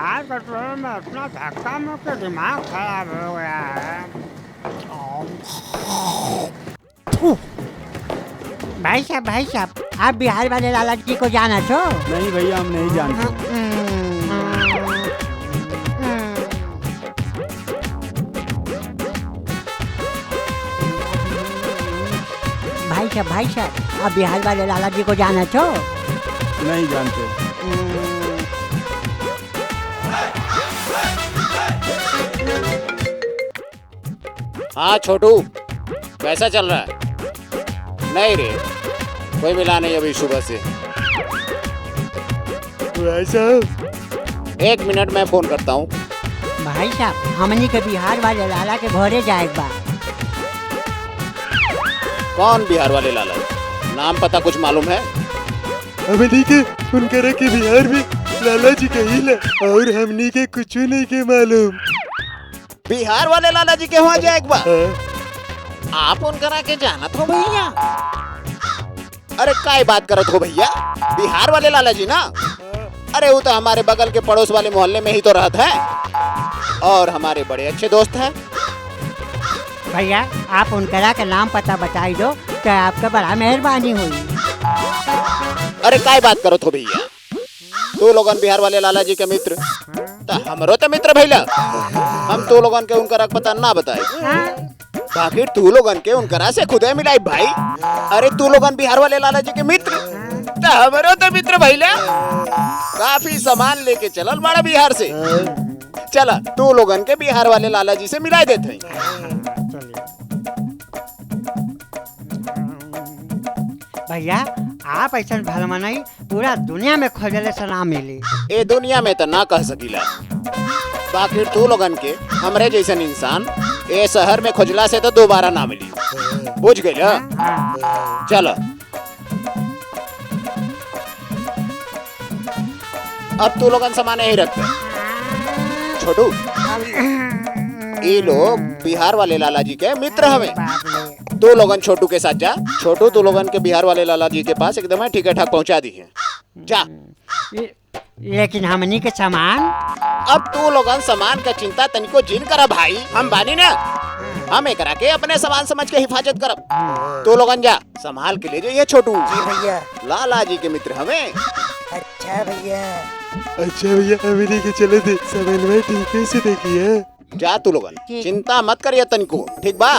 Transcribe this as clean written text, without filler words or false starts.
यार पेट्रोल में इतना धक्का मुक्के दिमाग खराब हो गया है। भाई साहब आप बिहार वाले लाला जी को जाना छो? नहीं भैया, हम नहीं जानते। भाई साहब आप बिहार वाले लाला जी को जाना छो? नहीं जानते। हाँ छोटू, कैसा चल रहा है? नहीं रे, कोई मिला नहीं अभी सुबह से। एक मिनट में फोन करता हूँ। भाई साहब हमनी के बिहार वाले लाला के घरे जाए बा। कौन बिहार वाले लाला? नाम पता कुछ मालूम है? हमनी के उनकरा के बिहार में लाला जी कहिला और हमनी के कुछ नहीं के मालूम। बिहार वाले लाला जी के वहाँ जाए एक बार। आप उनकरा के जानत हो भैया? अरे काय बात करत हो भैया, बिहार वाले लाला जी ना? अरे वो तो हमारे बगल के पड़ोस वाले मोहल्ले में ही तो रहते हैं और हमारे बड़े अच्छे दोस्त हैं। भैया आप उनकरा का नाम पता बताई दो तो आपका बड़ा मेहरबानी हुई। अरे काय बात करत हो भैया, तू लोगन बिहार वाले लाला जी के मित्र तो हमरो तो मित्र भैया। हम तू लोगन के उनकरा पता ना बताए, बाकी तू लोगन के उनकरा से खुदे मिलाई भाई। अरे तू लोगन बिहार वाले लाला जी के मित्र तो हमरो तो मित्र भैया। काफी सामान लेके चलल बड़ा बिहार से। चला तू लोगन के बिहार वाले लाला जी से मिलाई देते हैं। भैया आप ऐसा भलमा नहीं पूरा दुनिया में खोजले से ना मिली। ए दुनिया में तो ना कह सकीला, बाकी तू लोगन के हमरे जैसन इंसान ए शहर में खोजला से तो दोबारा ना मिली। बुझ गई? चलो अब तू लोगन सामान यही रखते। छोटू ये लोग बिहार वाले लाला जी के मित्र हमें। तू लोगन छोटू के साथ जा। छोटू तू लोगन के बिहार वाले लाला जी के पास एकदम ठीक ठाक पहुंचा दी है। जा। लेकिन हमनी के सामान? अब तू लोगन सामान का चिंता तनिको जिन करा भाई, हम बानी ना। हम एक के अपने सामान समझ के हिफाजत करब। तू लोगन जा संभाल के ले जाइए छोटू। जी भैया। लाला जी के मित्र हमें। अच्छा भैया। हमनी के चले दे सामान में ठीक से देखिए। जा तू लोगन चिंता मत करिए तनिको, ठीक बा?